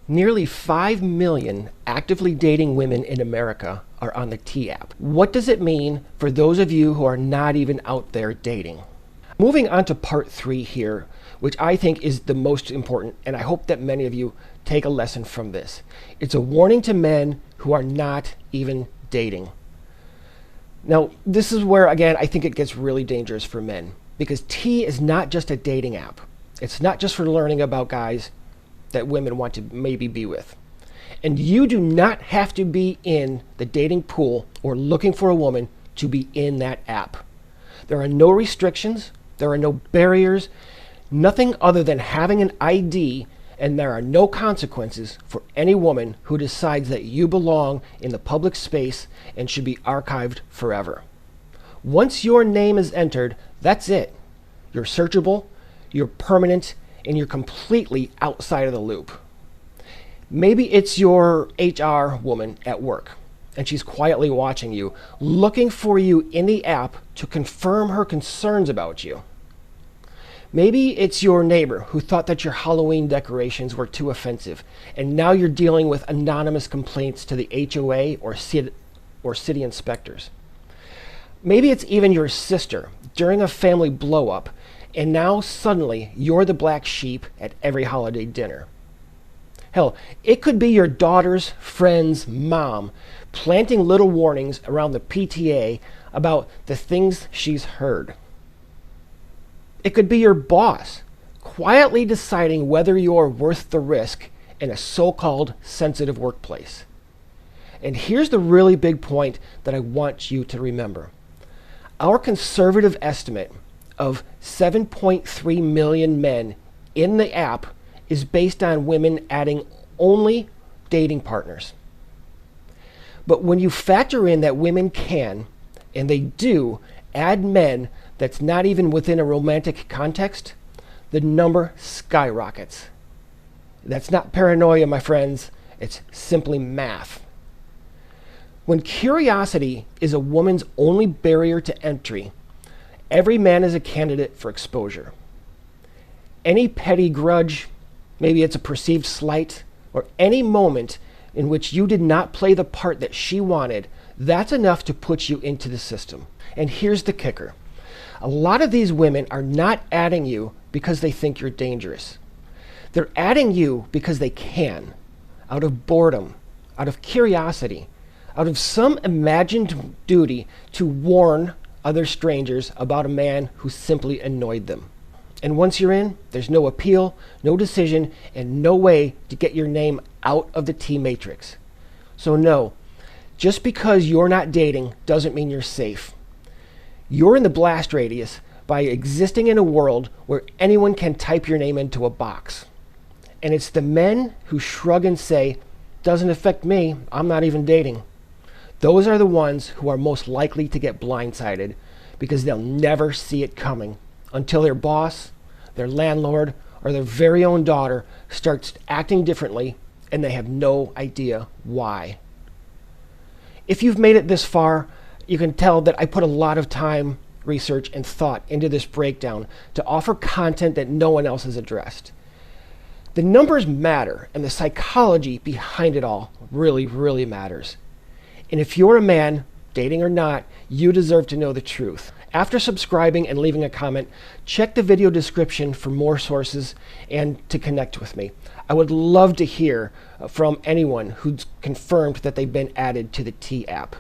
Nearly 5 million actively dating women in America are on the T app. What does it mean for those of you who are not even out there dating? Moving on to part 3 here, which I think is the most important, and I hope that many of you take a lesson from this. It's a warning to men who are not even dating. Now, this is where, again, I think it gets really dangerous for men, because T is not just a dating app. It's not just for learning about guys that women want to maybe be with. And you do not have to be in the dating pool or looking for a woman to be in that app. There are no restrictions, there are no barriers, nothing other than having an ID, and there are no consequences for any woman who decides that you belong in the public space and should be archived forever. Once your name is entered, that's it. You're searchable, you're permanent, and you're completely outside of the loop. Maybe it's your HR woman at work, and she's quietly watching you, looking for you in the app to confirm her concerns about you. Maybe it's your neighbor who thought that your Halloween decorations were too offensive, and now you're dealing with anonymous complaints to the HOA or city inspectors. Maybe it's even your sister during a family blow-up, and now suddenly you're the black sheep at every holiday dinner. Hell, it could be your daughter's friend's mom planting little warnings around the PTA about the things she's heard. It could be your boss quietly deciding whether you're worth the risk in a so-called sensitive workplace. And here's the really big point that I want you to remember. Our conservative estimate of 7.3 million men in the app is based on women adding only dating partners. But when you factor in that women can, and they do, add men that's not even within a romantic context, the number skyrockets. That's not paranoia, my friends. It's simply math. When curiosity is a woman's only barrier to entry, every man is a candidate for exposure. Any petty grudge, maybe it's a perceived slight, or any moment in which you did not play the part that she wanted, that's enough to put you into the system. And here's the kicker. A lot of these women are not adding you because they think you're dangerous. They're adding you because they can, out of boredom, out of curiosity, out of some imagined duty to warn other strangers about a man who simply annoyed them. And once you're in, there's no appeal, no decision, and no way to get your name out of the T matrix. So no, just because you're not dating doesn't mean you're safe. You're in the blast radius by existing in a world where anyone can type your name into a box. And it's the men who shrug and say, "Doesn't affect me, I'm not even dating." Those are the ones who are most likely to get blindsided because they'll never see it coming until their boss, their landlord, or their very own daughter starts acting differently and they have no idea why. If you've made it this far, you can tell that I put a lot of time, research, and thought into this breakdown to offer content that no one else has addressed. The numbers matter, and the psychology behind it all really, really matters. And if you're a man, dating or not, you deserve to know the truth. After subscribing and leaving a comment, check the video description for more sources and to connect with me. I would love to hear from anyone who's confirmed that they've been added to the T app.